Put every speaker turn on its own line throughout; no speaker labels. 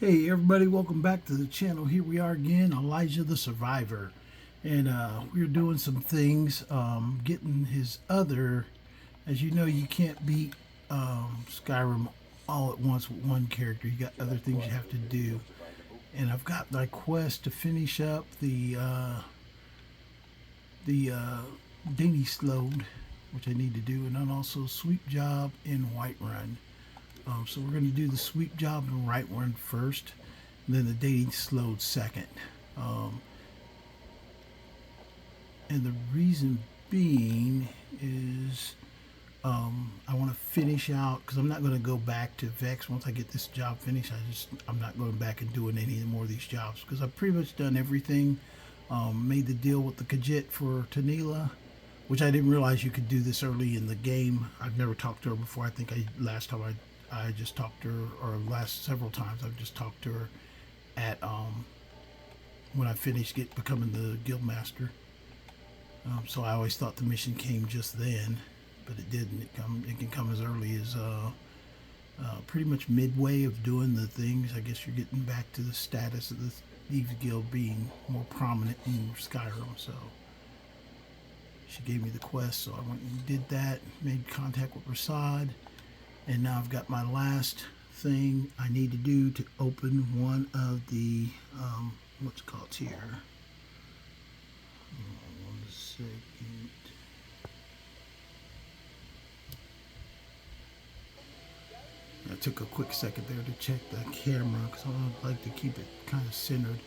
Hey everybody, welcome back to the channel. Here we are again, Elijah the Survivor. And we're doing some things, getting his other, as you know, you can't beat Skyrim all at once with one character. You got other things you have to do. And I've got my quest to finish up the Dainty Sload, which I need to do, and then also sweep job in Whiterun. So we're going to do the sweep job in Whiterun first, and then the Dainty Sload second. Um, and the reason being is I want to finish out because I'm not going to go back to Vex once I get this job finished. I'm not going back and doing any more of these jobs because I've pretty much done everything. Made the deal with the Khajiit for Tanila, which I didn't realize you could do this early in the game. I've never talked to her before. I think last time I just talked to her, or last several times I've just talked to her at when I finished becoming the guild master. So I always thought the mission came just then, but it didn't. It can come as early as pretty much midway of doing the things. I guess you're getting back to the status of the Thieves Guild being more prominent in Skyrim. So she gave me the quest, so I went and did that. Made contact with Prasad, and now I've got my last thing I need to do to open one of the what's it called here. One second. I took a quick second there to check the camera because I like to keep it kind of centered.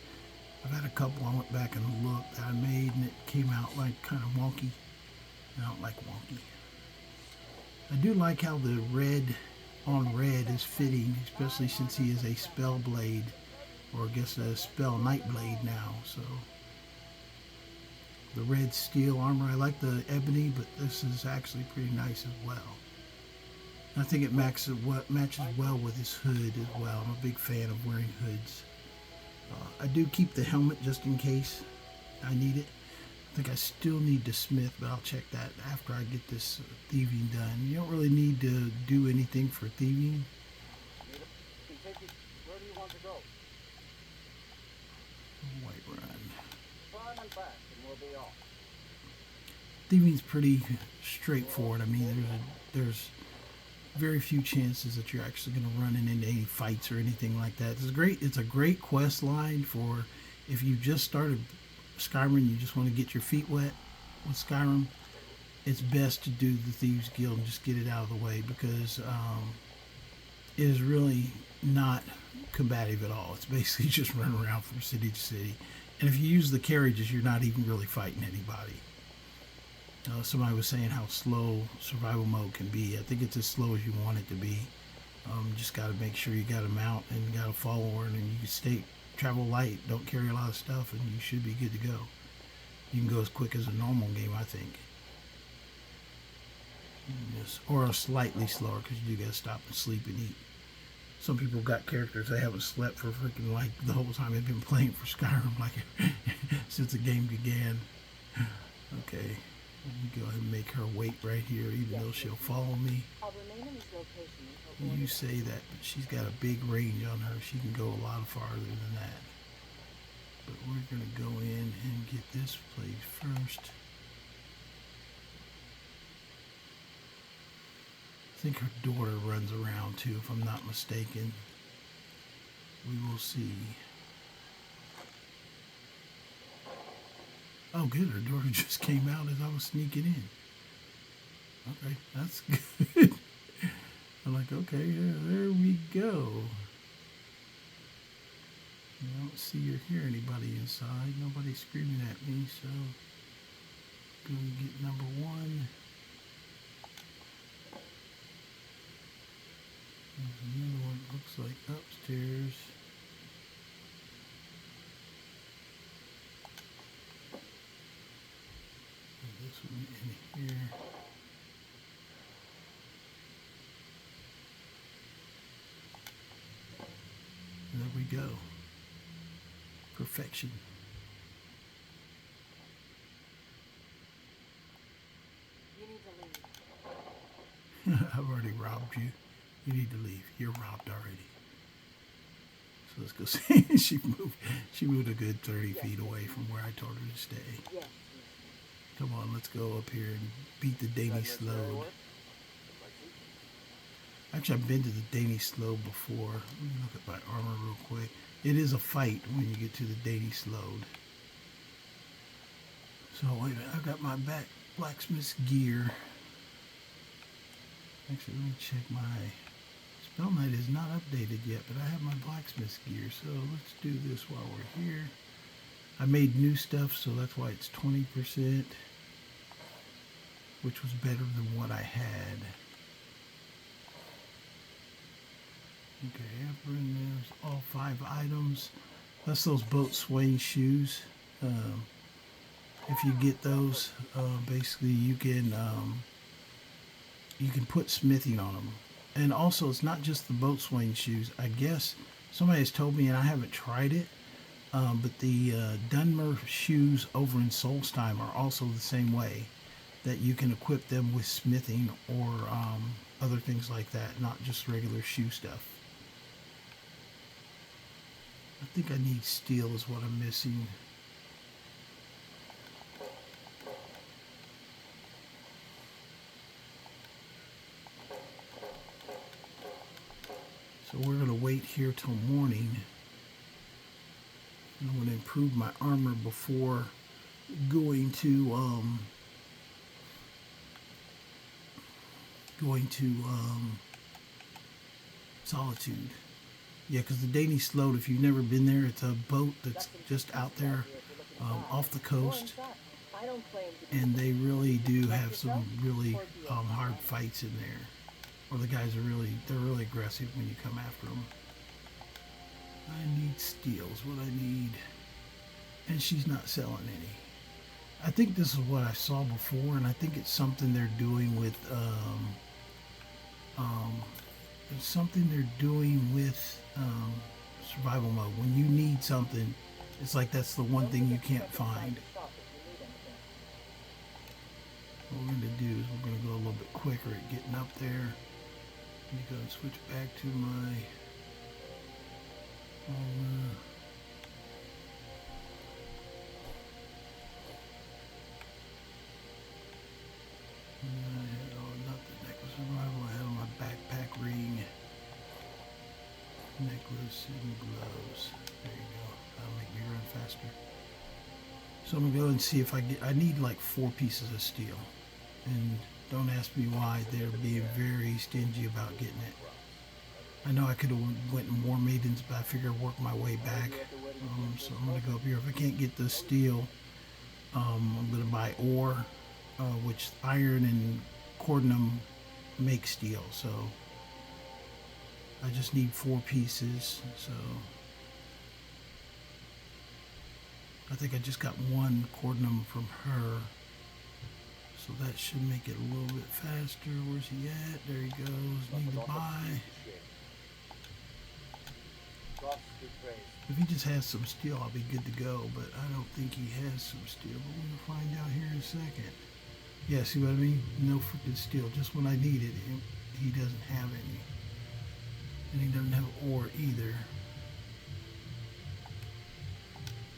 I've had a couple I went back and looked that I made, and it came out like kind of wonky. I don't like wonky. I do like how the red on red is fitting, especially since he is a spell blade, or I guess a spell night blade now. So the red steel armor, I like the ebony, but this is actually pretty nice as well. I think it matches well with his hood as well. I'm a big fan of wearing hoods. I do keep the helmet just in case I need it. I think I still need to smith, but I'll check that after I get this thieving done. You don't really need to do anything for thieving.
Where do you want to go?
Whiterun.
Turn and back, and we'll be off.
Thieving's pretty straightforward. I mean, there's very few chances that you're actually going to run into any fights or anything like that. It's a great quest line for if you just started Skyrim and you just want to get your feet wet with Skyrim. It's best to do the Thieves Guild and just get it out of the way because it is really not combative at all. It's basically just running around from city to city. And if you use the carriages, you're not even really fighting anybody. Somebody was saying how slow survival mode can be. I think it's as slow as you want it to be. Just got to make sure you got a mount and got a follower, and you can travel light. Don't carry a lot of stuff, and you should be good to go. You can go as quick as a normal game, I think. Yes, or slightly slower because you do got to stop and sleep and eat. Some people got characters they haven't slept for freaking like the whole time they've been playing for Skyrim, like since the game began. Okay. Let me go ahead and make her wait right here, even though she'll follow me. You say that, but she's got a big range on her. She can go a lot farther than that. But we're going to go in and get this place first. I think her daughter runs around too, if I'm not mistaken. We will see. Oh, good. Her daughter just came out as I was sneaking in. Okay, that's good. I'm like, okay, yeah, there we go. I don't see or hear anybody inside. Nobody's screaming at me, so go and get number one. There's another one, looks like upstairs. This one in here. There we go. Perfection.
You need to leave.
I've already robbed you. You need to leave. You're robbed already. So let's go see. She moved a good 30 feet away from where I told her to stay.
Yes.
Come on, let's go up here and beat the Dainty Sload. Actually, I've been to the Dainty Sload before. Let me look at my armor real quick. It is a fight when you get to the Dainty Sload. So wait a minute, I've got my blacksmith's gear. Actually, let me check my Spell Knight is not updated yet, but I have my blacksmith's gear. So let's do this while we're here. I made new stuff, so that's why it's 20%, which was better than what I had. Okay, there's all 5 items. That's those boat swaying shoes. If you get those, basically you can put smithing on them. And also, it's not just the boat swaying shoes. I guess somebody has told me, and I haven't tried it, but the Dunmer shoes over in Solstheim are also the same way, that you can equip them with smithing or other things like that, not just regular shoe stuff. I think I need steel is what I'm missing. So we're going to wait here till morning. And I'm going to improve my armor before going to Solitude. Yeah, because the Dainty Sload, if you've never been there, it's a boat that's just out there off the coast. And they really do have some really hard fights in there. Or the guys they're really aggressive when you come after them. I need steel is what I need. And she's not selling any. I think this is what I saw before, and I think it's something they're doing with it's something they're doing with survival mode. When you need something, it's like that's the one thing you can't find. What we're going to do is we're going to go a little bit quicker at getting up there. Let me go and switch back to my not the necklace survival. I had on my backpack ring, necklace, and gloves. There you go. That'll make me run faster. So I'm gonna go and see if I need like 4 pieces of steel, and don't ask me why. They're being very stingy about getting it. I know I could have went in War Maidens, but I figure I'd work my way back. So I'm gonna go up here. If I can't get the steel, I'm gonna buy ore, which iron and corundum make steel. So I just need 4 pieces. So I think I just got 1 corundum from her. So that should make it a little bit faster. Where's he at? There he goes. Need to buy. If he just has some steel, I'll be good to go. But I don't think he has some steel. But we'll find out here in a second. Yeah, see what I mean? No freaking steel. Just when I need it, he doesn't have any. And he doesn't have ore either.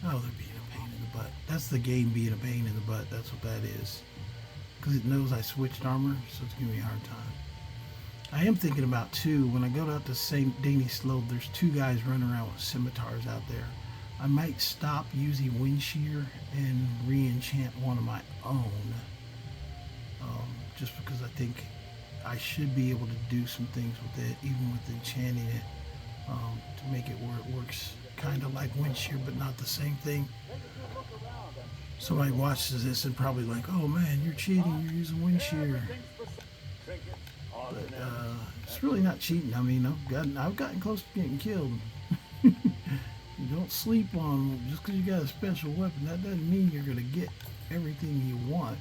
Oh, they're being a pain in the butt. That's the game being a pain in the butt. That's what that is. Because it knows I switched armor, so it's giving me a hard time. I am thinking about too, when I go out to St. Dainty Sload, there's 2 guys running around with scimitars out there. I might stop using wind shear and re-enchant one of my own. Just because I think I should be able to do some things with it, even with enchanting it, to make it where it works kind of like wind shear, but not the same thing. Somebody watches this and probably like, oh man, you're cheating, you're using wind shear. But it's really not cheating. I mean, I've gotten close to getting killed. You don't sleep on just because you got a special weapon. That doesn't mean you're going to get everything you want.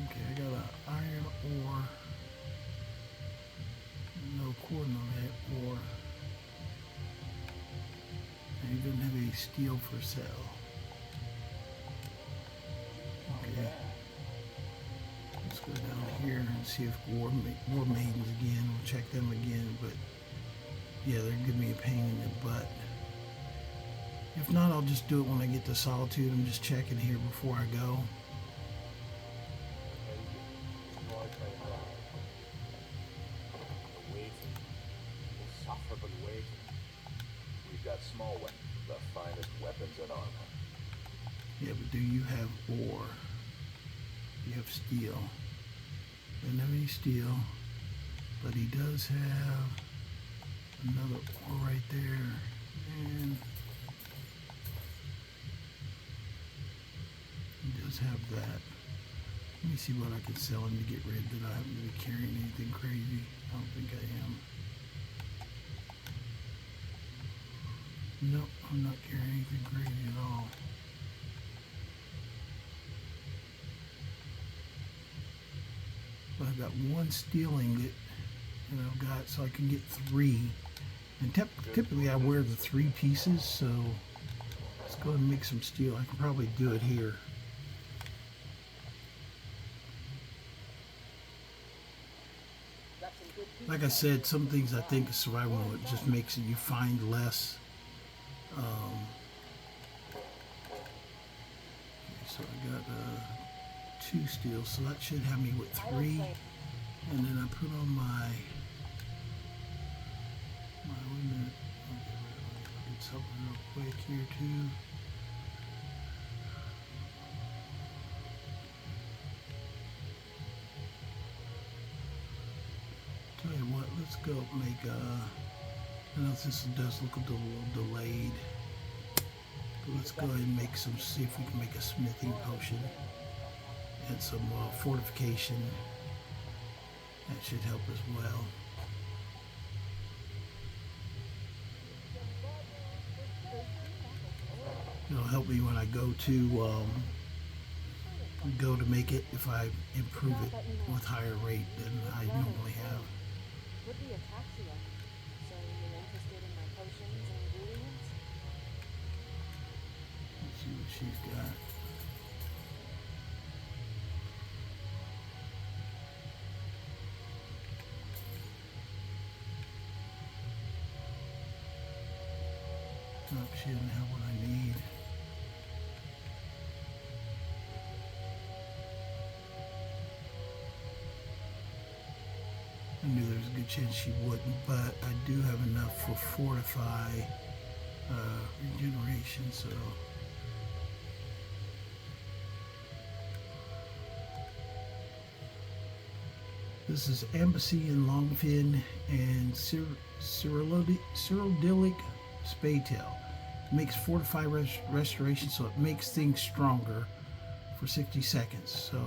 Okay, I got an iron ore. No corundum on that ore. And he doesn't have any steel for sale. Okay. Let's go down here and see if War Maidens again. We'll check them again, but yeah, they're giving me a pain in the butt. If not, I'll just do it when I get to Solitude. I'm just checking here before I go.
Waiting. Insufferable waiting. We've got small weapons, the finest weapons and armor.
Yeah, but do you have ore? You have steel. Doesn't have any steel, but he does have another ore right there. And he does have that. Let me see what I can sell him to get rid that I haven't been carrying anything crazy. I don't think I am. Nope, I'm not carrying anything crazy at all. But I've got one steel ingot that I've got, so I can get 3. And typically I wear the 3 pieces, so let's go ahead and make some steel. I can probably do it here. Like I said, some things I think is survival mode just makes it you find less. Okay, so I got 2 steel, so that should have me with 3. And then I put on my wait a minute. Okay, let me look at something real quick here too. Tell you what, let's go make I know this does look a little delayed, but let's go ahead and make some, see if we can make a smithing potion and some fortification. That should help as well. It'll help me when I go to make it, if I improve it with higher rate than I normally have.
Would be ataxia. So you're interested in my potions and ingredients?
Let's see what she's got. Nope, she doesn't have what I need. I knew there was a good chance she wouldn't, but I do have enough for fortify regeneration, so this is Embassy and Longfin and Cyrodiilic Spaytail. Makes fortify restoration, so it makes things stronger for 60 seconds. So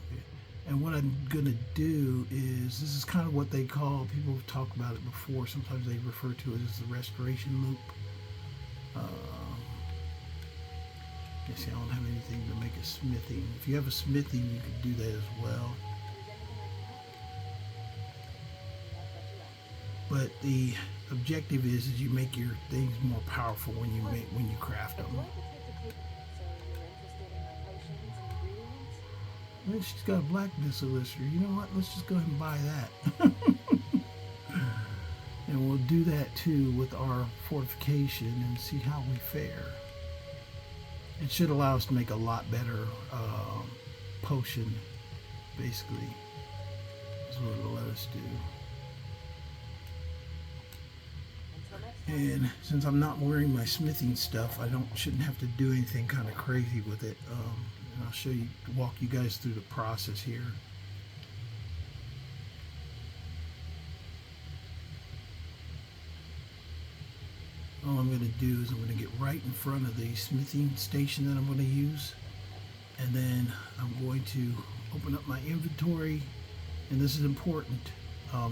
okay. And what I'm gonna do is, this is kind of what they call, people have talked about it before, sometimes they refer to it as the restoration loop. See, I don't have anything to make a smithing. If you have a smithing, you could do that as well. But the objective is you make your things more powerful when you craft them. Well, she's got a blackness elixir. You know what? Let's just go ahead and buy that. And we'll do that too with our fortification and see how we fare. It should allow us to make a lot better potion, basically, is what it'll let us do. And since I'm not wearing my smithing stuff, I shouldn't have to do anything kind of crazy with it. And I'll walk you guys through the process here. All I'm going to do is I'm going to get right in front of the smithing station that I'm going to use, and then I'm going to open up my inventory. And this is important,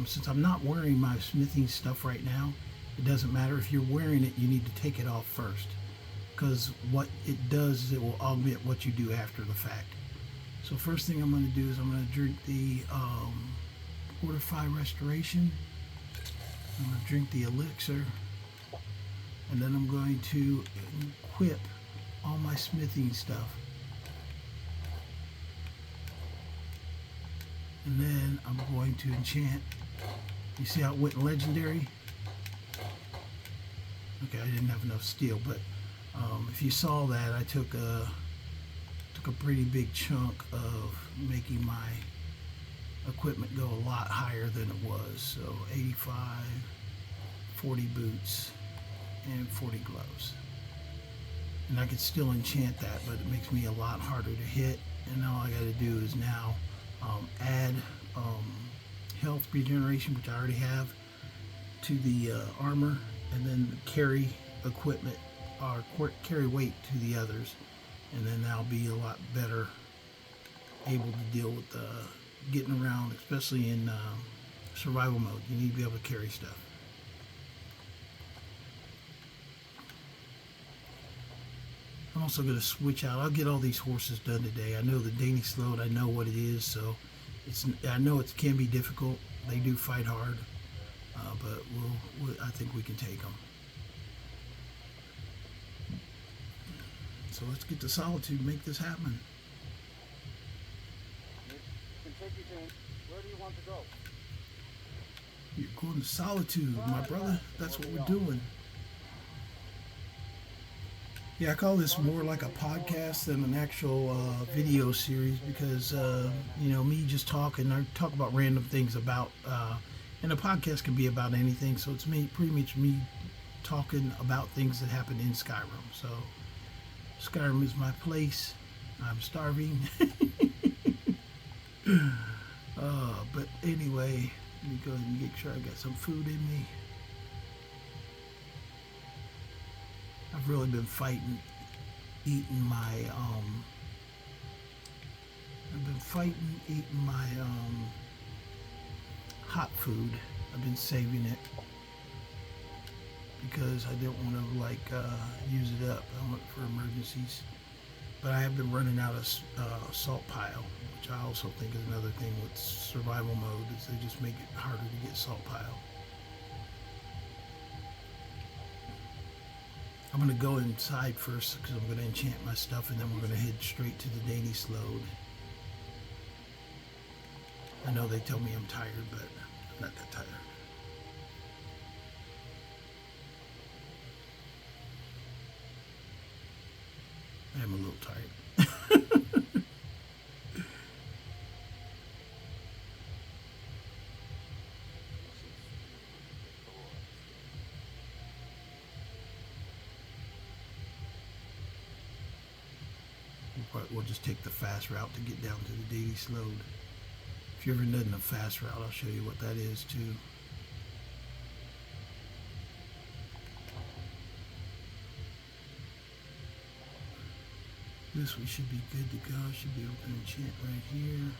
since I'm not wearing my smithing stuff right now, it doesn't matter. If you're wearing it, you need to take it off first, because what it does is it will augment what you do after the fact. So first thing I'm going to do is I'm going to drink the Fortify Restoration. I'm going to drink the elixir. And then I'm going to equip all my smithing stuff. And then I'm going to enchant. You see how it went legendary? Okay, I didn't have enough steel, but if you saw that, I took a pretty big chunk of making my equipment go a lot higher than it was. So 85, 40 boots, and 40 gloves. And I could still enchant that, but it makes me a lot harder to hit. And all I got to do is now add health regeneration, which I already have, to the armor, and then carry equipment or carry weight to the others, and then I'll be a lot better able to deal with getting around, especially in survival mode. You need to be able to carry stuff. I'm also going to switch out. I'll get all these horses done today. I know the Dainty Sload. I know what it is, so I know it can be difficult. They do fight hard, but I think we can take them. So let's get to Solitude and make this happen.
Kentucky train. Where do you want to go?
You're going to Solitude, my brother. That's what we're doing. Yeah, I call this more like a podcast than an actual video series because, me just talking. I talk about random things about, and a podcast can be about anything. So it's pretty much me talking about things that happen in Skyrim. So Skyrim is my place. I'm starving. But anyway, let me go ahead and make sure I got some food in me. I've really been eating my hot food. I've been saving it because I didn't want to use it up. I want it for emergencies. But I have been running out of salt pile, which I also think is another thing with survival mode, is they just make it harder to get salt pile. I'm going to go inside first because I'm going to enchant my stuff, and then we're going to head straight to the Dainty Sload. I know they tell me I'm tired, but I'm not that tired. I am a little tired. We'll just take the fast route to get down to the Dainty Sload. If you've ever done a fast route, I'll show you what that is too. This we should be good to go. Should be able to enchant right here.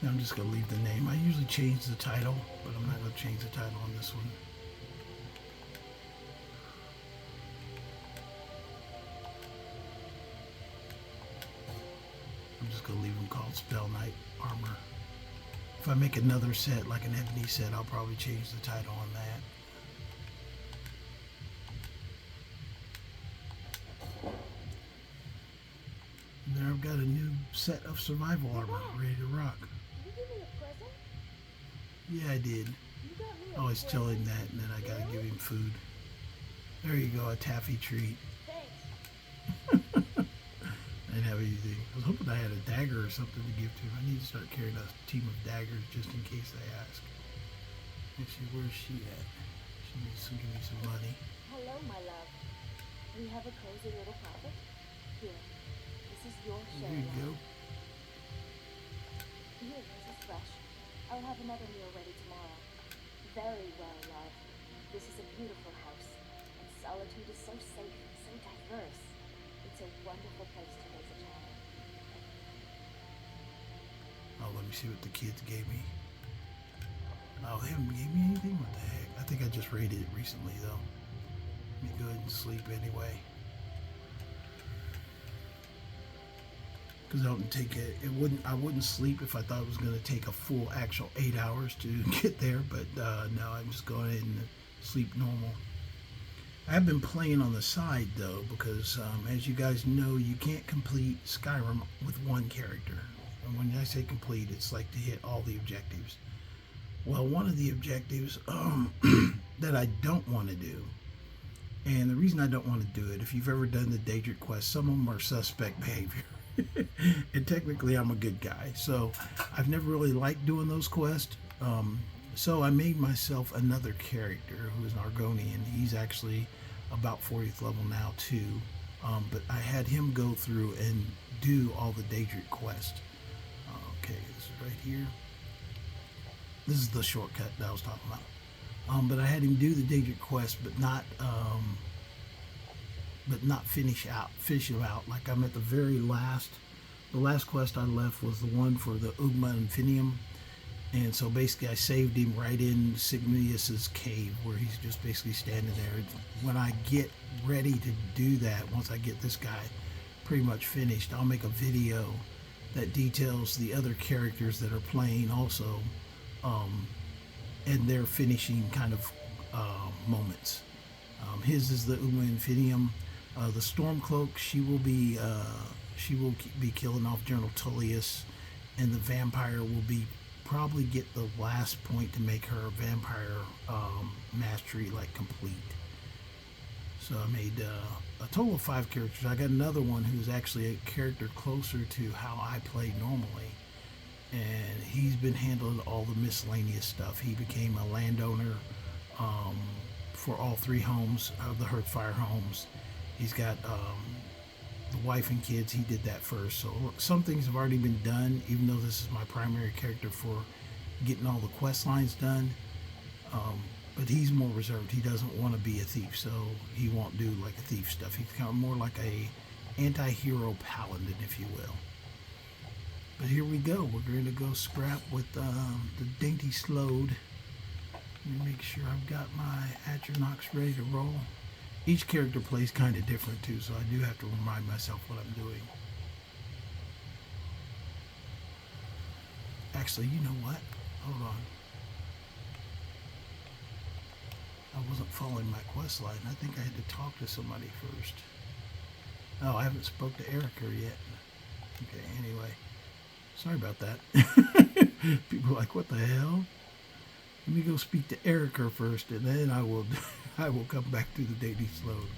Now I'm just going to leave the name. I usually change the title, but I'm not going to change the title on this one. I'm just going to leave them called Spell Knight Armor. If I make another set, like an Ebony set, I'll probably change the title on that. And there I've got a new set of survival armor ready to rock.
Did you give me a present?
Yeah, I did.
You got me
I always tell him that, and then I gotta give him food. There you go, a taffy treat.
Thanks.
I didn't have anything. I was hoping I had a dagger or something to give to him. I need to start carrying a team of daggers just in case they ask. Actually, where's she at? She needs to give me some money.
Hello, my love. We have a cozy little cottage. Here, this is your share.
There you go.
Here, this is fresh. I'll have another meal ready tomorrow. Very well, love. This is a beautiful house, and Solitude is so safe, so diverse. It's a wonderful place to raise a child.
Oh, let me see what the kids gave me. Oh, they haven't gave me anything? What the heck? I think I just raided it recently, though. Let me go ahead and sleep anyway. because I don't take it. I wouldn't sleep if I thought it was going to take a full actual 8 hours to get there. But no, I'm just going ahead and sleep normal. I've been playing on the side though because, as you guys know, you can't complete Skyrim with one character. And when I say complete, it's like to hit all the objectives. Well, one of the objectives that I don't want to do, and the reason I don't want to do it, if you've ever done the Daedric quest, some of them are suspect behavior. And technically, I'm a good guy, so I've never really liked doing those quests. So I made myself another character who is an Argonian. He's actually about 40th level now too. But I had him go through and do all the Daedric quest. Okay, this is right here. This is the shortcut that I was talking about. But I had him do the Daedric quest, but not finish him out. Like I'm at the very last. The last quest I left was the one for the Ugma Infinium. And so basically I saved him right in Signius's cave where he's just basically standing there. When I get ready to do that, once I get this guy pretty much finished, I'll make a video that details the other characters that are playing also, and their finishing kind of moments. His is the Uma Infinium. The Stormcloak, she will be killing off General Tullius, and the vampire will be probably get the last point to make her vampire mastery like complete. So I made a total of 5 characters. I got another one who's actually a character closer to how I play normally, and he's been handling all the miscellaneous stuff. He became a landowner for all 3 homes of the Hearthfire homes. He's got the wife and kids. He did that first, so some things have already been done, even though this is my primary character for getting all the quest lines done. But he's more reserved. He doesn't want to be a thief, so he won't do like a thief stuff. He's kind of more like a anti-hero paladin, if you will. But here we go. We're going to go scrap with the Dainty Sload. Let me make sure I've got my Atronachs ready to roll. Each character plays kind of different too, so I do have to remind myself what I'm doing. Actually, you know what? Hold on. I wasn't following my quest line. I think I had to talk to somebody first. Oh, I haven't spoke to Erica yet. Okay, anyway. Sorry about that. People are like, what the hell? Let me go speak to Erica first, and then I will come back to the Dainty Sload.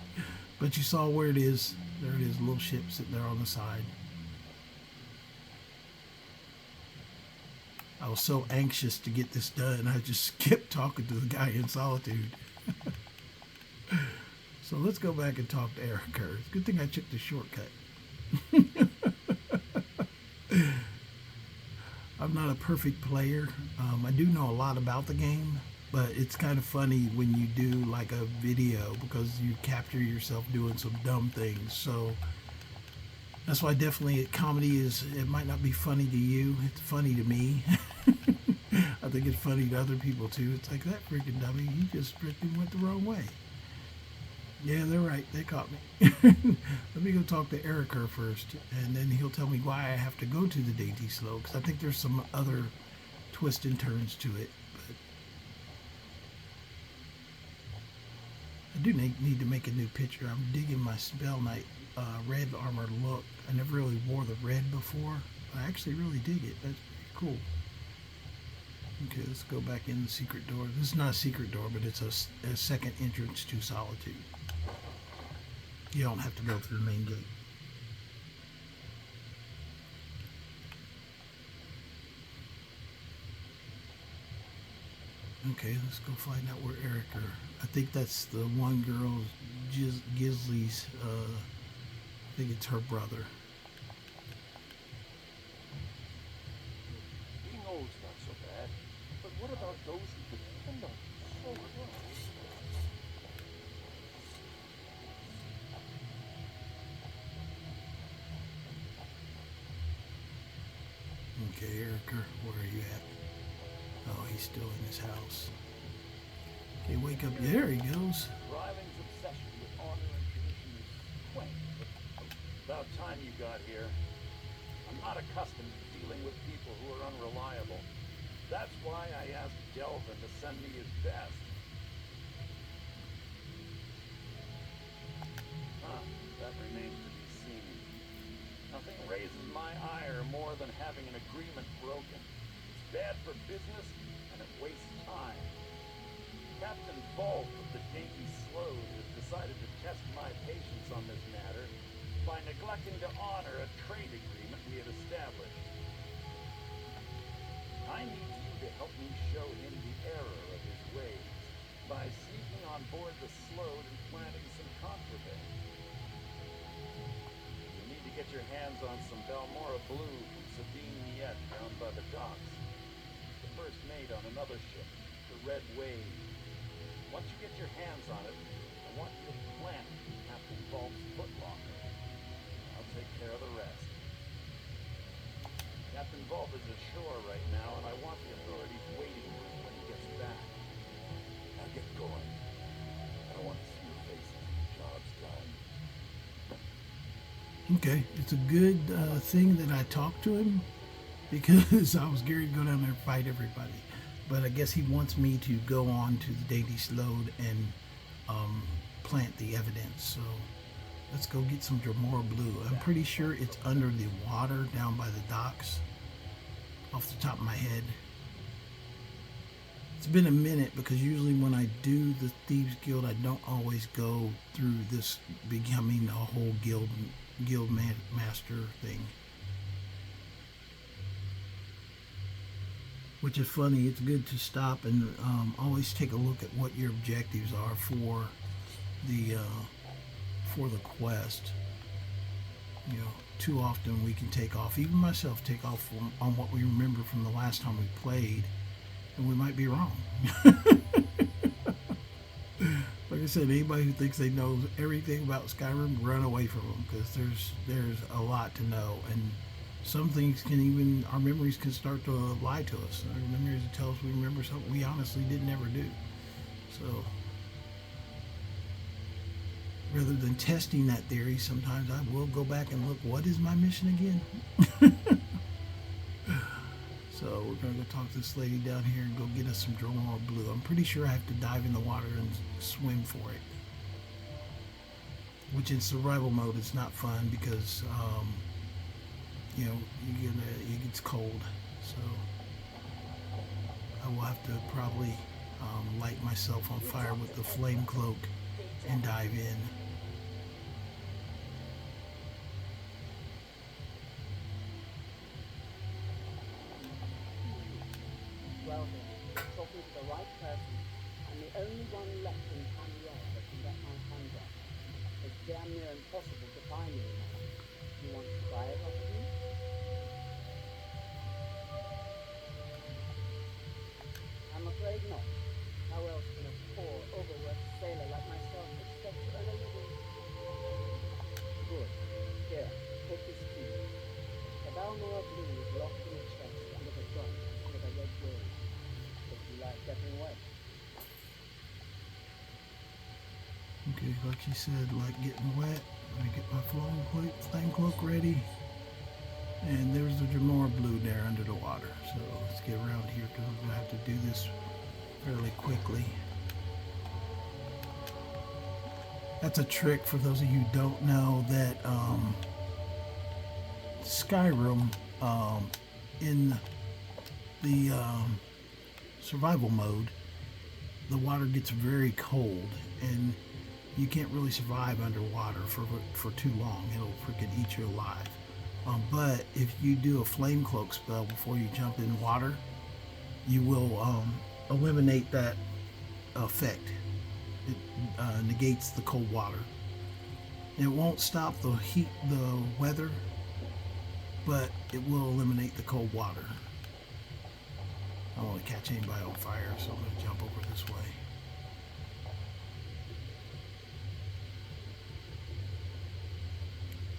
But you saw where it is. There it is, a little ship sitting there on the side. I was so anxious to get this done, I just kept talking to the guy in Solitude. So let's go back and talk to Erica. It's a good thing I took the shortcut. I'm not a perfect player. I do know a lot about the game, but it's kind of funny when you do like a video because you capture yourself doing some dumb things. So that's why definitely comedy it might not be funny to you. It's funny to me. I think it's funny to other people too. It's like, that freaking dummy, he just freaking went the wrong way. Yeah, they're right. They caught me. Let me go talk to Erica first, and then he'll tell me why I have to go to the Dainty Sload, because I think there's some other twists and turns to it. But I do need to make a new picture. I'm digging my Spell Knight red armor look. I never really wore the red before. I actually really dig it. That's pretty cool. Okay, let's go back in the secret door. This is not a secret door, but it's a second entrance to Solitude. You don't have to go through the main gate. Okay, let's go find out where Erica. I think that's the one girl, Gisley's. I think it's her brother.
We know it's not so bad, but what about those who depend on it so much?
Okay, Erica, where are you at? Oh, he's still in his house. Okay, wake up. There he goes.
Ryland's obsession with honor and tradition is quaint. About time you got here. I'm not accustomed to dealing with people who are unreliable. That's why I asked Delvin to send me his best. That remains to be seen. Nothing raises my ire more than having an agreement broken. It's bad for business, and it wastes time. Captain Vault of the Dainty Sload has decided to test my patience on this matter by neglecting to honor a trade agreement we had established. I need you to help me show him the error of his ways by sneaking on board the Sload and planting some contraband. You'll need to get your hands on some Balmora Blue from Sabine Miette down by the docks. It's the first mate on another ship, the Red Wave. Once you get your hands on it, I want you to plant it in Captain Vault's footlocker. I'll take care of the rest. Captain Vault is ashore right now, and I want the authorities waiting for him when he gets back. Now get going. I don't want to see your faces when the job's done.
Okay, it's a good thing that I talked to him because I was scared to go down there and fight everybody. But I guess he wants me to go on to the Dainty Sload and plant the evidence. So let's go get some Dremora Blue. I'm pretty sure it's under the water down by the docks, off the top of my head. It's been a minute because usually when I do the Thieves Guild, I don't always go through this becoming a whole guild master thing. Which is funny. It's good to stop and always take a look at what your objectives are for the quest. You know, too often we can take off, even myself, take off on what we remember from the last time we played, and we might be wrong. Like I said, anybody who thinks they know everything about Skyrim, run away from them, because there's a lot to know, and some things can even, our memories can start to lie to us. Our memories tell us we remember something we honestly didn't ever do. So rather than testing that theory, sometimes I will go back and look, what is my mission again? So we're going to go talk to this lady down here and go get us some Dremora Blue. I'm pretty sure I have to dive in the water and swim for it. Which in survival mode is not fun because, you know, it gets cold. So I will have to probably light myself on fire with the flame cloak and dive in.
Well then, talking to the right person, I'm the only one left in Tanya that can get my hands on. It's damn near impossible to find anymore. You want to try it off of me? I'm afraid not. How else can a poor, overworked sailor like myself expect to earn a living? Good. Here, take this key. The Balmora Blue is locked in a chest under the dock with a red wave. If you like getting wet.
Okay, like she said, like getting wet. Let me get my flame cloak ready. And there's the Dremora Blue there under the water. So let's get around here because I'm going to have to do this fairly quickly. That's a trick for those of you who don't know that Skyrim in the survival mode, the water gets very cold and you can't really survive underwater for too long. It'll freaking eat you alive. But if you do a flame cloak spell before you jump in water, you will eliminate that effect. It negates the cold water. And it won't stop the heat, the weather, but it will eliminate the cold water. I don't want to catch anybody on fire, so I'm going to jump over this way.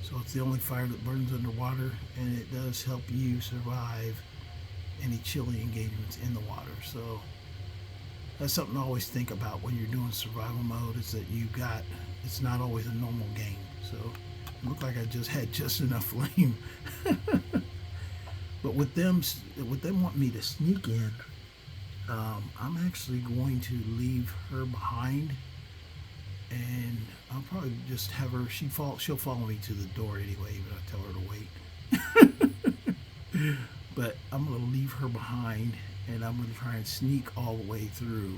So it's the only fire that burns underwater, and it does help you survive any chilly engagements in the water. So that's something to always think about when you're doing survival mode, is that it's not always a normal game. So Looked like I just had just enough flame. But with them wanting me to sneak in, I'm actually going to leave her behind, and I'll probably just have her. She'll follow me to the door anyway, but I tell her to wait. But I'm gonna leave her behind, and I'm gonna try and sneak all the way through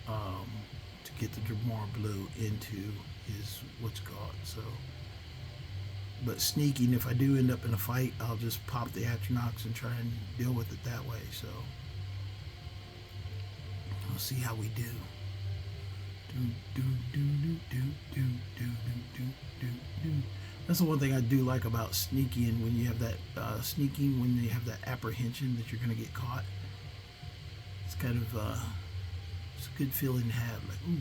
to get the Dremar Blue into his what's called. So, but sneaking, if I do end up in a fight, I'll just pop the Atronachs and try and deal with it that way. So, we'll see how we do. That's the one thing I do like about sneaking. When you have that when you have that apprehension that you're going to get caught, it's kind of it's a good feeling to have. Like, ooh,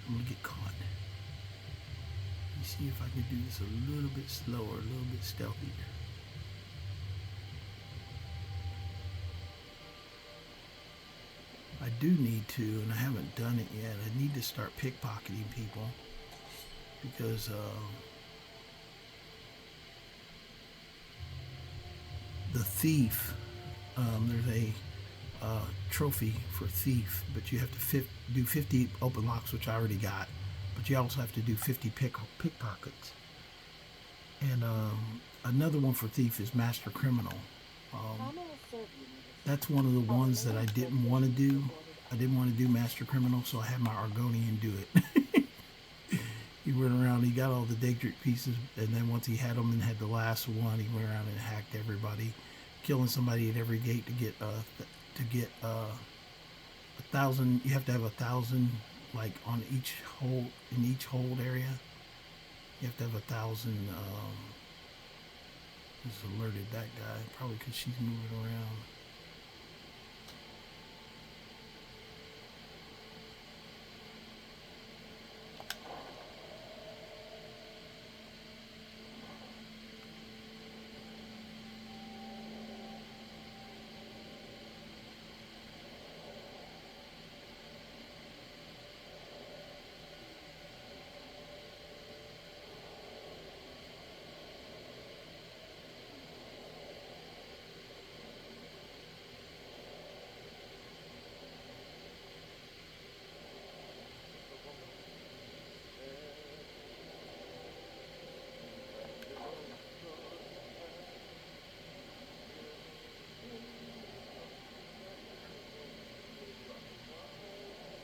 I'm going to get caught. Let me see if I can do this a little bit slower, a little bit stealthier. I do need to, and I haven't done it yet. I need to start pickpocketing people because the thief. There's a trophy for thief, but you have to do 50 open locks, which I already got. But you also have to do 50 pickpockets. And another one for thief is master criminal. That's one of the ones that I didn't want to do. I didn't want to do master criminal, so I had my Argonian do it. He went around, he got all the Daedric pieces, and then once he had them and had the last one, he went around and hacked everybody, killing somebody at every gate to get 1,000. You have to have 1,000 like on each hold in each hold area. You have to have 1,000. Just alerted that guy probably because she's moving around.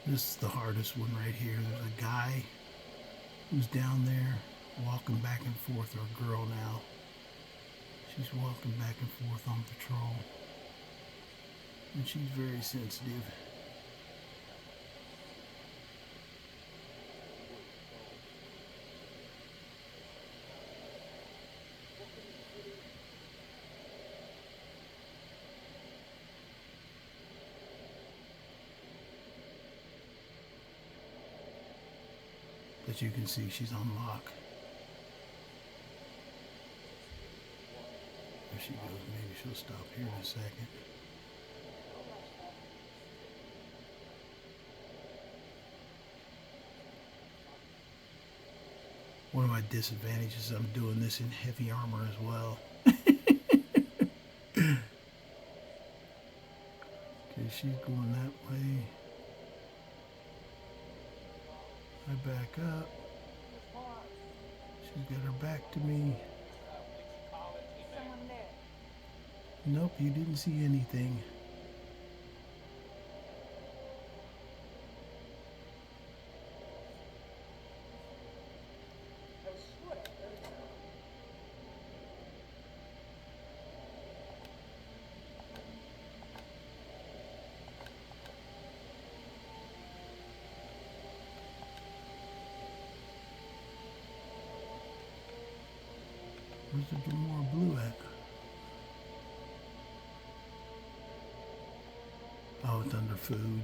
This is the hardest one right here. There's a guy who's down there walking back and forth, or a girl now. She's walking back and forth on patrol. And she's very sensitive. But you can see she's on lock. There she goes. Maybe she'll stop here in a second. One of my disadvantages, I'm doing this in heavy armor as well. Okay, she's going that way. I back up. She's got her back to me. Nope, you didn't see anything. Where's the Dremar Blue at? Oh, it's under food.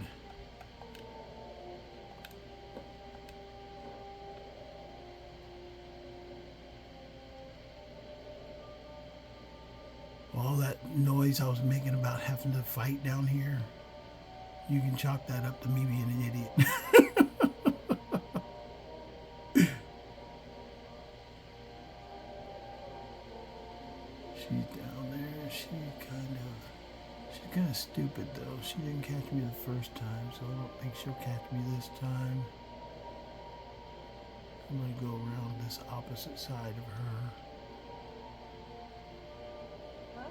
All that noise I was making about having to fight down here, you can chalk that up to me being an idiot. She's down there. She's kind of stupid though. She didn't catch me the first time, so I don't think she'll catch me this time. I'm gonna go around this opposite side of her.
Huh?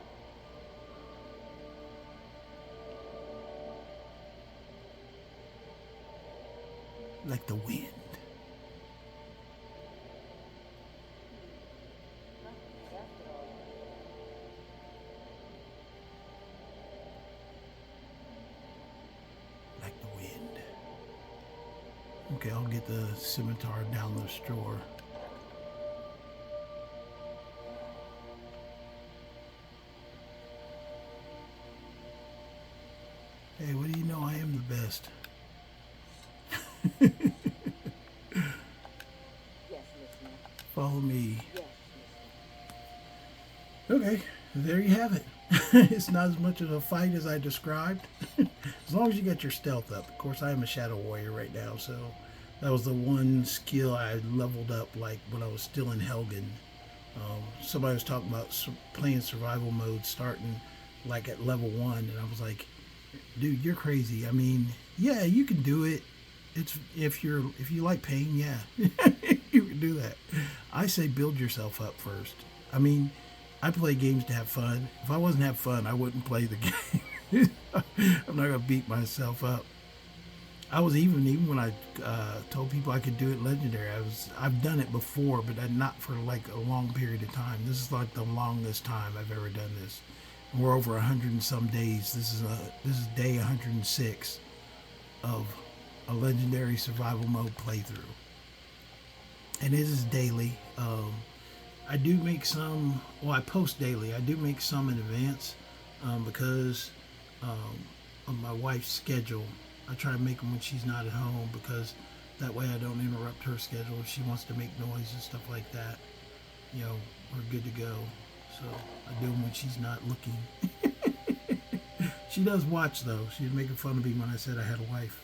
Like the wind.
Nothing after all.
Like the wind. Okay, I'll get the scimitar down the store. Hey, what do you know? I am the best.
Yes, listener.
Follow me.
Yes,
Okay, there you have it. It's not as much of a fight as I described. As long as you get your stealth up. Of course, I am a shadow warrior right now, so that was the one skill I leveled up like when I was still in Helgen. Somebody was talking about playing survival mode starting like at level 1, and I was like, dude, you're crazy. I mean, yeah, you can do it. It's if you like pain, yeah, you can do that. I say build yourself up first. I mean, I play games to have fun. If I wasn't have fun, I wouldn't play the game. I'm not gonna beat myself up. I was even when I told people I could do it legendary. I've done it before, but not for like a long period of time. This is like the longest time I've ever done this. And we're over 100 and some days. This is day 106 of a legendary survival mode playthrough, and it is daily. I do make some. Well, I post daily. I do make some in advance because of my wife's schedule. I try to make them when she's not at home because that way I don't interrupt her schedule. If she wants to make noise and stuff like that, you know, we're good to go. So I do them when she's not looking. She does watch though. She was making fun of me when I said I had a wife.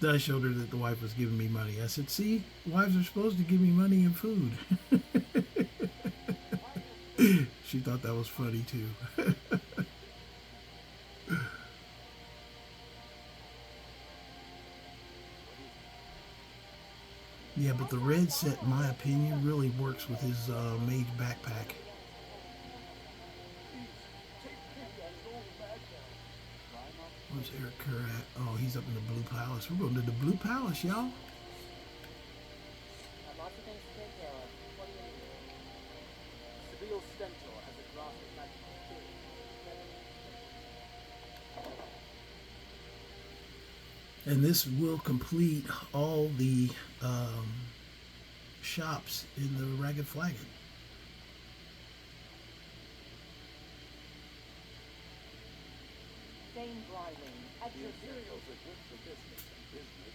Then I showed her that the wife was giving me money. I said, see, wives are supposed to give me money and food. She thought that was funny too. Yeah, but the red set, in my opinion, really works with his mage backpack. Where's Eric Kerr at? Oh, he's up in the Blue Palace. We're going to the Blue Palace, y'all.
Lots of things to take care of. What do you need? Seville Stentor has a grasp of magical spirit.
And this will complete all the shops in the Ragged Flagon.
Dane Bryling, at
The
your
Imperials are good for business and business.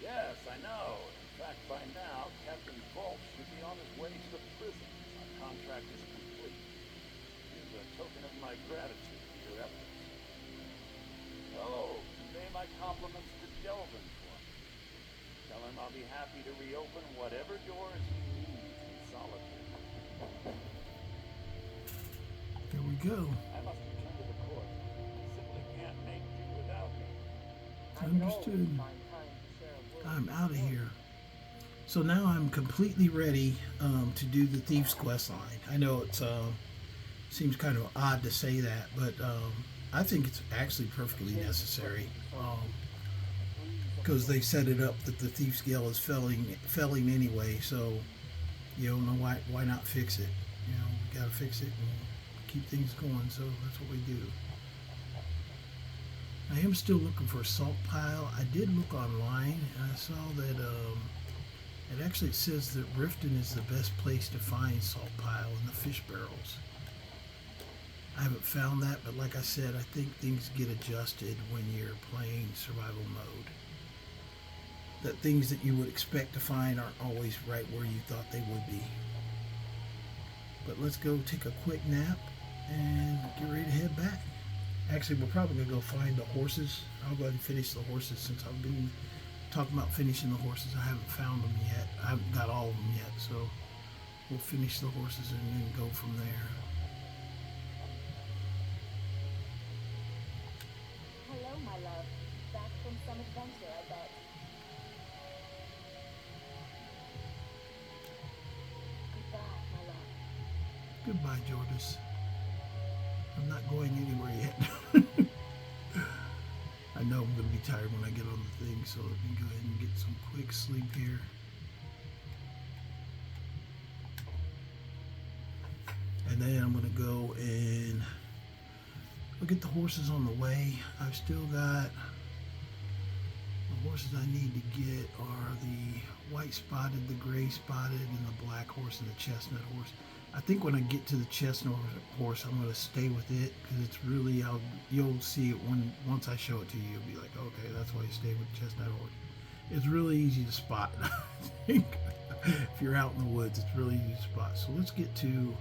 Yes, I know. In fact, by now, Captain Volk should be on his way to the prison. Our contract is complete. As a token of my gratitude for your efforts. Oh, convey my compliments to Delvin for me. Tell him I'll be happy to reopen whatever doors he needs in solitude.
There we go.
I must return to the court. Simply can't make do without me.
Understood.
find time to share a word.
I'm out of here. So now I'm completely ready to do the Thieves quest line. I know it seems kind of odd to say that, but I think it's actually perfectly necessary because they set it up that the Thieves Guild is failing anyway. So you know why not fix it? You know, we gotta fix it and keep things going. So that's what we do. I am still looking for a salt pile. I did look online and I saw that it actually says that Riften is the best place to find salt pile in the fish barrels. I haven't found that, but like I said, I think things get adjusted when you're playing survival mode. That things that you would expect to find aren't always right where you thought they would be. But let's go take a quick nap and get ready to head back. Actually, we're probably going to go find the horses. I'll go ahead and finish the horses since I've been talking about finishing the horses. I haven't found them yet. I haven't got all of them yet, so we'll finish the horses and then go from there.
Hello, my love. Back from some adventure, I bet. Goodbye, my love.
Goodbye, Jordis. I'm not going anywhere yet. I know I'm going to be tired when I get on the thing, so let me go ahead and get some quick sleep here. And then I'm going to go and look at the horses on the way. I've still got the horses I need to get are the white spotted, the gray spotted, and the black horse and the chestnut horse. I think when I get to the chestnut horse, I'm going to stay with it because it's really, you'll see it once I show it to you. You'll be like, okay, that's why you stay with the chestnut horse. It's really easy to spot. I think if you're out in the woods, it's really easy to spot. So let's get to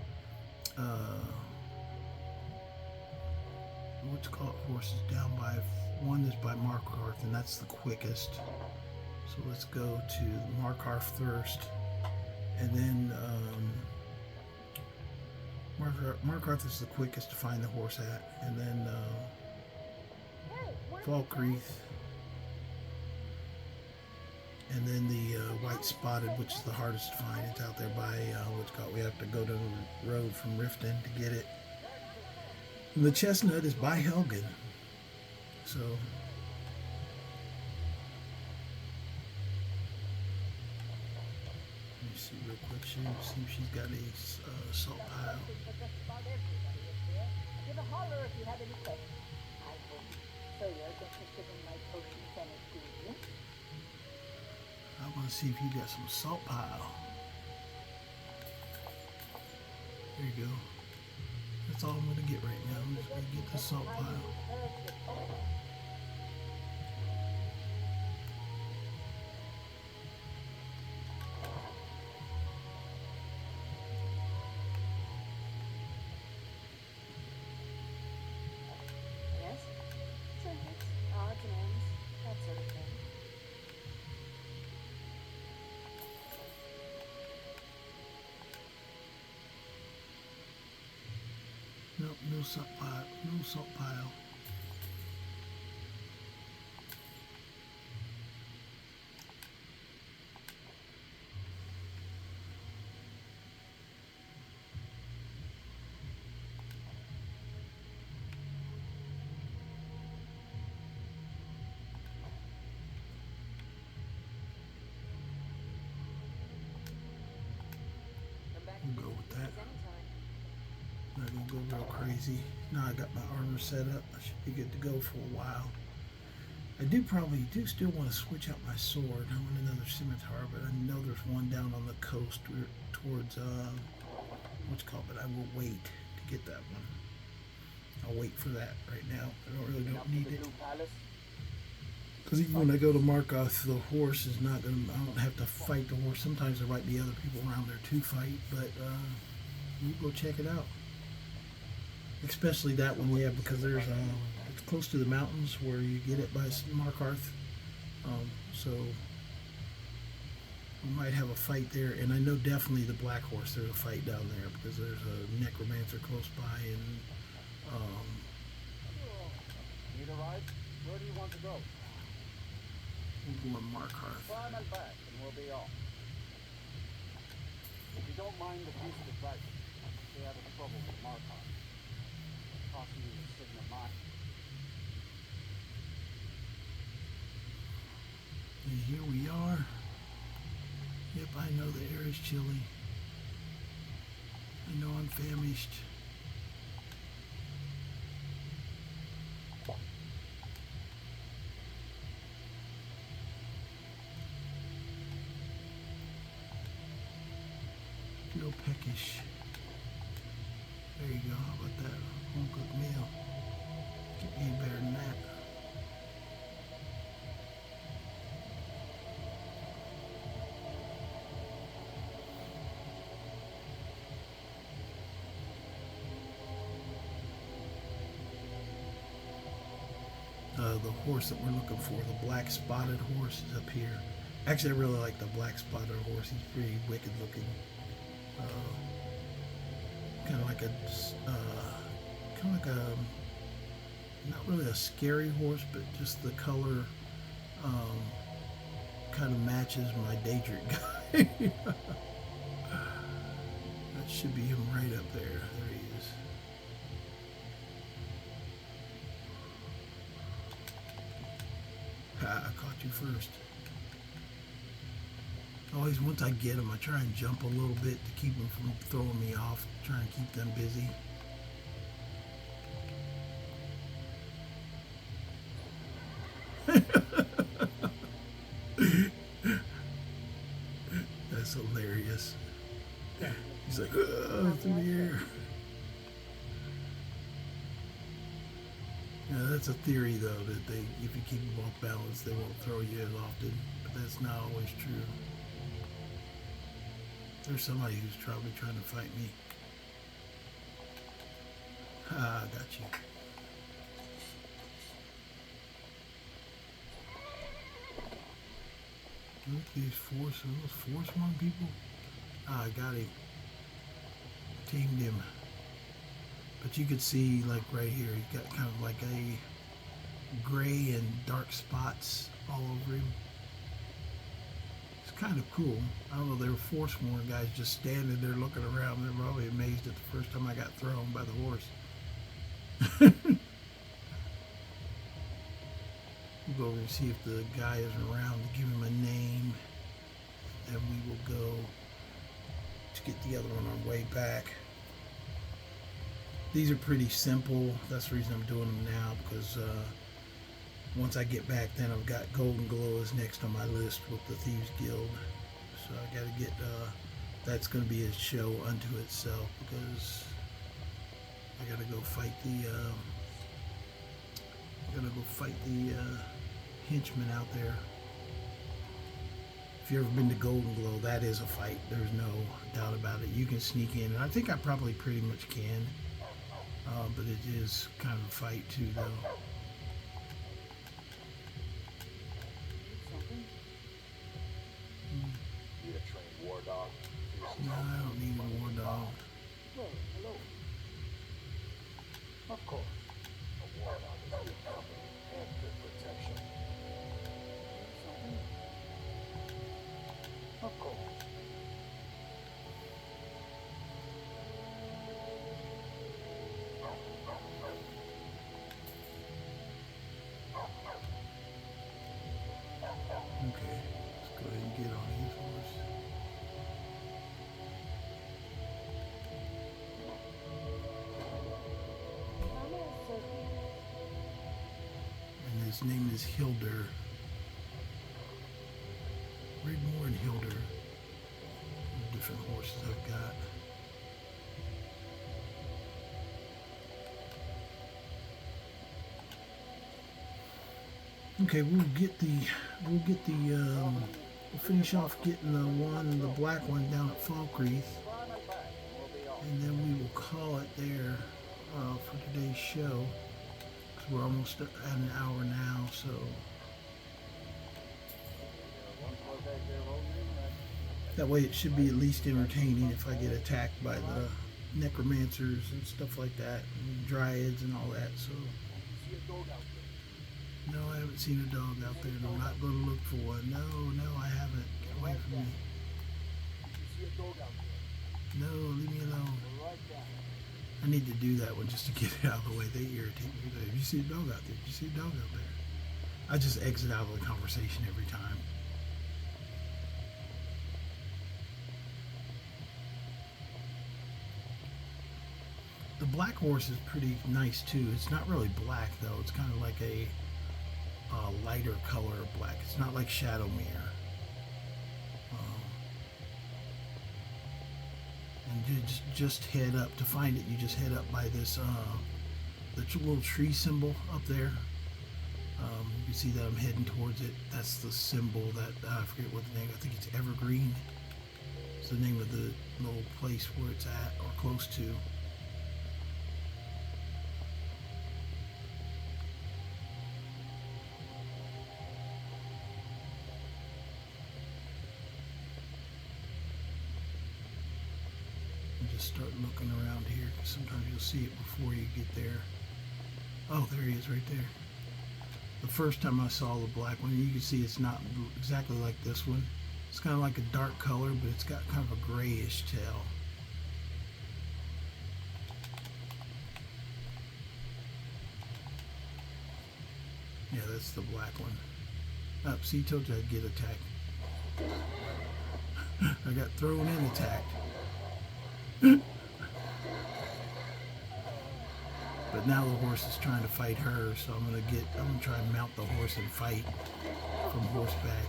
what's called horses down by one is by Markarth, and that's the quickest. So let's go to Markarth first, and then Markarth is the quickest to find the horse at, and then Falkreath, and then the white spotted, which is the hardest to find. It's out there by what's called. We have to go to the road from Riften to get it. And the chestnut is by Helgen. So let me see real quick. See if she's got a salt pile.
Give a holler if you have any questions. I hope so. You're interested in my potions and ingredients?
I want to see if you got some salt pile. There you go. That's all I'm going to get right now. I'm just going to get the salt pile.
Yes? Trinkets, odds and ends, that sort of thing.
Nope, no salt pile. No salt pile. We'll go with that.
Anytime.
Not gonna go real crazy. Now I got my armor set up. I should be good to go for a while. I do still want to switch out my sword. I want another scimitar, but I know there's one down on the coast towards what's it called, but I will wait to get that one. I'll wait for that right now. I don't need it. Because even when I go to Markarth, the horse is not gonna. I don't have to fight the horse. Sometimes there might be other people around there to fight, but you go check it out. Especially that one, yeah, because there's it's close to the mountains where you get it by Markarth. So we might have a fight there, and I know definitely the black horse. There's a fight down there because there's a necromancer close by, and
Need a ride? Where do you want to go?
we'll go on Markarth.
Climb and back, and we'll be off. If you don't mind the piece of advice, stay out of trouble with Markov. Costing you a sigma mine.
And here we are. Yep, I know the air is chilly. I know I'm famished. Feel peckish. There you go. How about that home cooked meal? Get any better than that. The horse that we're looking for, the black spotted horse, is up here. Actually, I really like the black spotted horse. He's pretty wicked looking. Kind of like a, kind of like a, not really a scary horse, but just the color kind of matches my Daedric guy. That should be him right up there. There he is. Ha, I caught you first. Always, once I get them, I try and jump a little bit to keep them from throwing me off, try and keep them busy. That's hilarious. He's like, through the air. Yeah, that's a theory, though, that if you keep them off balance, they won't throw you as often. But that's not always true. There's somebody who's probably trying to fight me. Ah, I got you. Look at these force-one people. Ah, I got him. Tamed him. But you could see, like right here, he's got kind of like a gray and dark spots all over him. It's kind of cool. I don't know, they were Forsworn guys just standing there looking around. They're probably amazed at the first time I got thrown by the horse. We'll go over and see if the guy is around to give him a name. And we will go to get the other one on our way back. These are pretty simple. That's the reason I'm doing them now, because once I get back, then I've got Golden Glow is next on my list with the Thieves Guild. So I got to get, that's going to be a show unto itself, because I got to go fight the, henchmen out there. If you've ever been to Golden Glow, that is a fight. There's no doubt about it. You can sneak in, and I think I probably pretty much can. But it is kind of a fight too, though.
Need a trained war dog?
No, I don't need a war dog.
Well, hello.
Of course. A war dog is good company and good protection. Of course.
Okay, let's go ahead and get on his horse. And his name is Hilder. Read more in Hilder. The different horses I've got. Okay, we'll finish off getting the black one down at Falkreath, and then we will call it there for today's show, because we're almost at an hour now, so that way it should be at least entertaining if I get attacked by the necromancers and stuff like that, and dryads and all that. So no, I haven't seen a dog out there, and I'm not going to look for one. No, I haven't. Get away from me. No, leave me alone. I need to do that one just to get it out of the way. They irritate me. Did you see a dog out there? Did you see a dog out there? I just exit out of the conversation every time. The black horse is pretty nice too. It's not really black though. It's kind of like a lighter color of black. It's not like Shadowmere. And you just head up to find it. You just head up by this the little tree symbol up there. You see that I'm heading towards it. That's the symbol that I forget what the name. I think it's Evergreen. It's the name of the little place where it's at or close to. And just start looking around here, because sometimes you'll see it before you get there. Oh, there he is right there. The first time I saw the black one, you can see it's not exactly like this one. It's kind of like a dark color, but it's got kind of a grayish tail. Yeah, that's the black one. Oh, see, told you I'd get attacked. I got thrown and attacked. But now the horse is trying to fight her, so I'm gonna try and mount the horse and fight from horseback.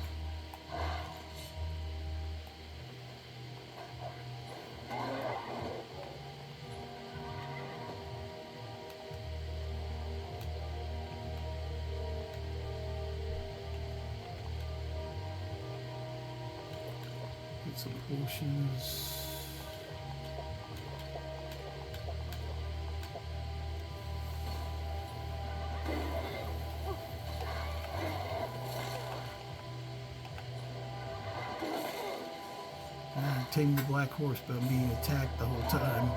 Get some potions. I tamed the black horse, but I'm being attacked the whole time.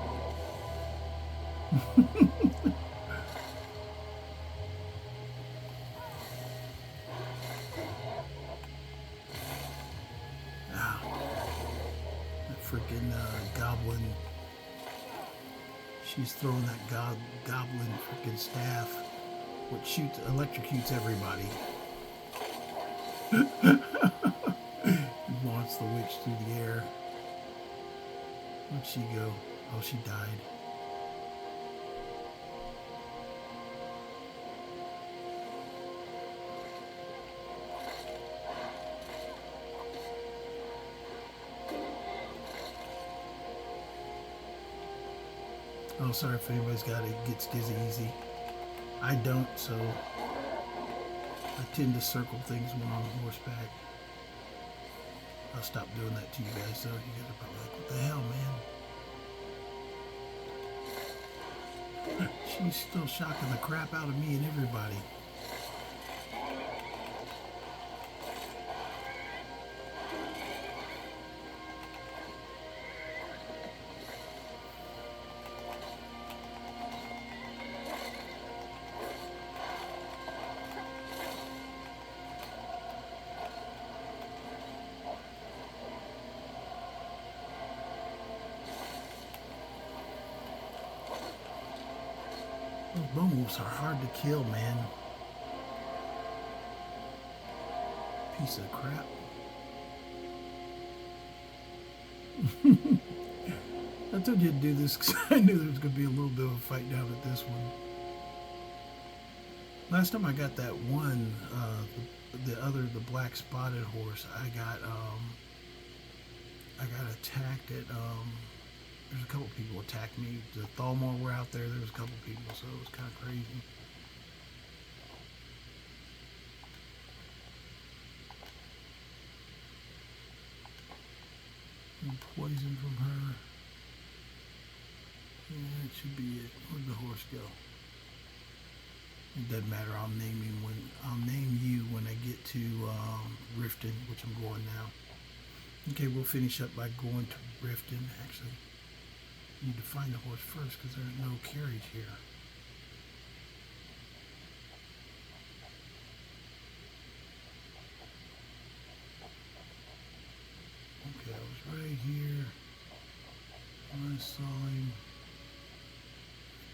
Ah, that freaking goblin. She's throwing that goblin freaking staff, which electrocutes everybody. Launch the witch through the air. Where'd she go? Oh, she died. Oh, sorry if anybody's gets dizzy easy. I don't, so I tend to circle things when I'm on horseback. I'll stop doing that to you guys, though. You guys are probably like, what the hell, man? She's still shocking the crap out of me and everybody. Those bone wolves are hard to kill, man. Piece of crap. I told you to do this because I knew there was going to be a little bit of a fight down at this one. Last time I got that one, the black spotted horse, I got attacked at, there's a couple people attacked me. The Thalmor were out there. There was a couple people, so it was kind of crazy. And poison from her. Yeah, that should be it. Where'd the horse go? It doesn't matter. I'll name you when I get to Riften, which I'm going now. Okay, we'll finish up by going to Riften. Actually, need to find the horse first because there's no carriage here. Okay, I was right here. I saw him.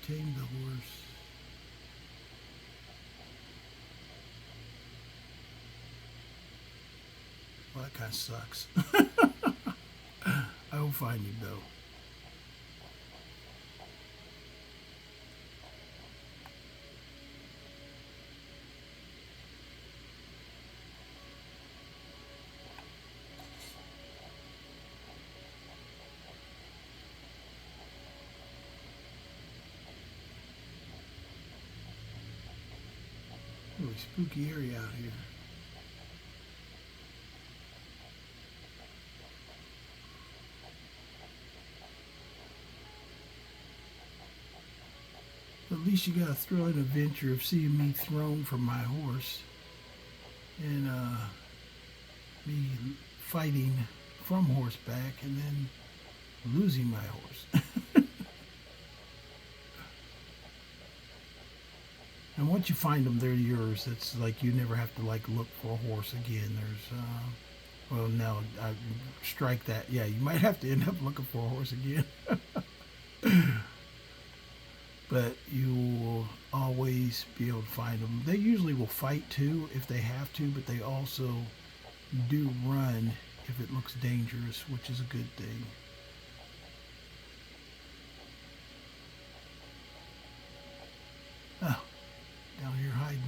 Tamed the horse. Well, that kind of sucks. I will find him though. Really spooky area out here. At least you got a thrilling adventure of seeing me thrown from my horse and me fighting from horseback and then losing my horse. And once you find them, they're yours. It's like you never have to like look for a horse again. There's, well, no, I strike that. Yeah, you might have to end up looking for a horse again. But you will always be able to find them. They usually will fight too if they have to, but they also do run if it looks dangerous, which is a good thing. Oh, down here hiding.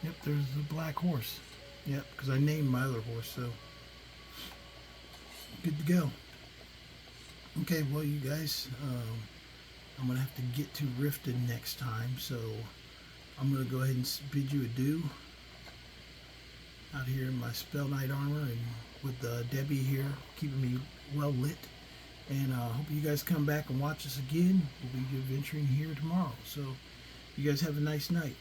Yep, there's the black horse. Yep, because I named my other horse, so good to go. Okay, well, you guys, I'm going to have to get to Riften next time, so I'm going to go ahead and bid you adieu. Out here in my Spell Knight armor and with Debbie here keeping me well lit. And I hope you guys come back and watch us again. We'll be adventuring here tomorrow. So you guys have a nice night.